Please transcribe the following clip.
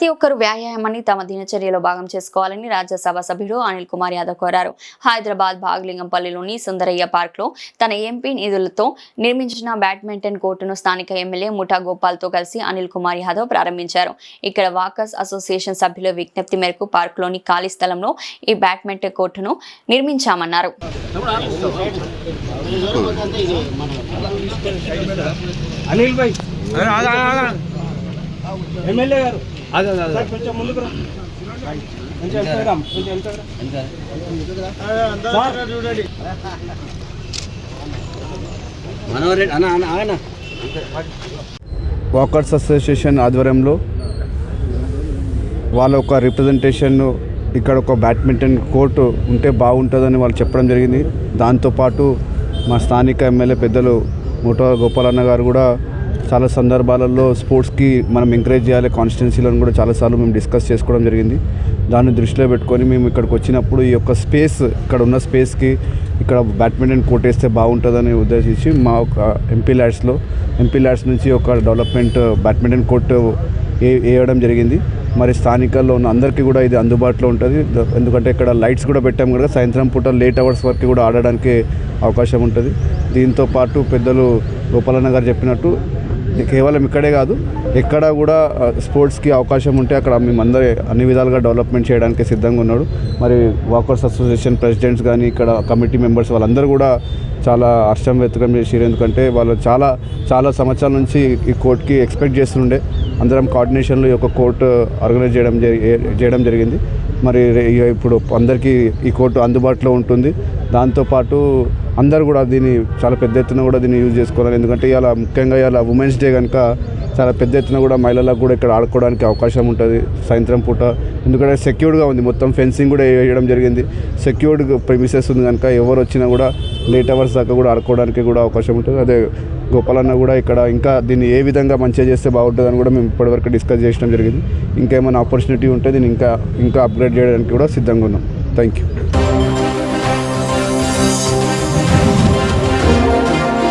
ప్రతి ఒక్కరు వ్యాయామాన్ని తమ దినచర్యలో భాగం చేసుకోవాలని రాజ్యసభ సభ్యుడు అనిల్ కుమార్ యాదవ్ కోరారు. హైదరాబాద్ భాగ్లింగంపల్లిలోని సుందరయ్య పార్క్లో తన ఎంపీ నిధులతో నిర్మించిన బ్యాడ్మింటన్ కోర్టును స్థానిక ఎమ్మెల్యే ముఠా గోపాల్తో కలిసి అనిల్ కుమార్ యాదవ్ ప్రారంభించారు. ఇక్కడ వాకర్స్ అసోసియేషన్ సభ్యుల విజ్ఞప్తి మేరకు పార్క్లోని ఖాళీ స్థలంలో ఈ బ్యాడ్మింటన్ కోర్టును నిర్మించామన్నారు. ఎమ్మెల్యే గారు కొంచెం ముందుకు రా. వాకర్స్ అసోసియేషన్ ఆధ్వర్యంలో వాళ్ళ ఒక రిప్రజెంటేషన్ ఇక్కడ ఒక బ్యాడ్మింటన్ కోర్టు ఉంటే బాగుంటుందని వాళ్ళు చెప్పడం జరిగింది. దాంతోపాటు మా స్థానిక ఎమ్మెల్యే పెద్దలు ముఠా గోపాలన్న గారు కూడా చాలా సందర్భాలలో స్పోర్ట్స్కి మనం ఎంకరేజ్ చేయాలి కాన్స్టిట్యున్సీలను కూడా చాలాసార్లు మేము డిస్కస్ చేసుకోవడం జరిగింది. దాన్ని దృష్టిలో పెట్టుకొని మేము ఇక్కడికి వచ్చినప్పుడు ఈ యొక్క స్పేస్ ఇక్కడ ఉన్న స్పేస్కి ఇక్కడ బ్యాడ్మింటన్ కోర్ట్ వేస్తే బాగుంటుందని ఉద్దేశించి మా ఒక ఎంపీ ల్యాడ్స్ నుంచి ఒక డెవలప్మెంట్ బ్యాడ్మింటన్ కోర్టు వేయడం జరిగింది. మరి స్థానికల్లో ఉన్న అందరికీ కూడా ఇది అందుబాటులో ఉంటుంది. ఎందుకంటే ఇక్కడ లైట్స్ కూడా పెట్టాము కూడా సాయంత్రం పూట లేట్ అవర్స్ వరకు కూడా ఆడడానికి అవకాశం ఉంటుంది. దీంతోపాటు పెద్దలు గోపాలన్న గారు చెప్పినట్టు కేవలం ఇక్కడే కాదు ఎక్కడ కూడా స్పోర్ట్స్కి అవకాశం ఉంటే అక్కడ మేమందరూ అన్ని విధాలుగా డెవలప్మెంట్ చేయడానికి సిద్ధంగా ఉన్నాడు. మరి వాకర్స్ అసోసియేషన్ ప్రెసిడెంట్స్ కానీ ఇక్కడ కమిటీ మెంబర్స్ వాళ్ళందరూ కూడా చాలా హర్షం వ్యక్తం చేసారు. ఎందుకంటే వాళ్ళు చాలా సంవత్సరాల నుంచి ఈ కోర్టుకి ఎక్స్పెక్ట్ చేస్తుండే అందరం కోఆర్డినేషన్లో ఈ యొక్క కోర్టు ఆర్గనైజ్ చేయడం జరిగింది. మరి ఇప్పుడు అందరికీ ఈ కోర్టు అందుబాటులో ఉంటుంది. దాంతోపాటు అందరూ కూడా దీన్ని చాలా పెద్ద ఎత్తున కూడా దీన్ని యూజ్ చేసుకోవాలి. ఎందుకంటే ఇలా ముఖ్యంగా ఇలా ఉమెన్స్ డే కనుక చాలా పెద్ద ఎత్తున కూడా మహిళలకు కూడా ఇక్కడ ఆడుకోవడానికి అవకాశం ఉంటుంది సాయంత్రం పూట. ఎందుకంటే సెక్యూర్డ్గా ఉంది, మొత్తం ఫెన్సింగ్ కూడా వేయడం జరిగింది. సెక్యూర్డ్ ప్రెమిసెస్ ఉంది కనుక ఎవరు వచ్చినా కూడా లేట్ అవర్స్ దాకా కూడా ఆడుకోవడానికి కూడా అవకాశం ఉంటుంది. అదే గోపాలన్న కూడా ఇక్కడ ఇంకా దీన్ని ఏ విధంగా మంచిగా చేస్తే బాగుంటుందని కూడా మేము ఇప్పటివరకు డిస్కస్ చేయడం జరిగింది. ఇంకా ఏమైనా ఆపర్చునిటీ ఉంటే దీన్ని ఇంకా అప్గ్రేడ్ చేయడానికి కూడా సిద్ధంగా ఉన్నాం. Thank you.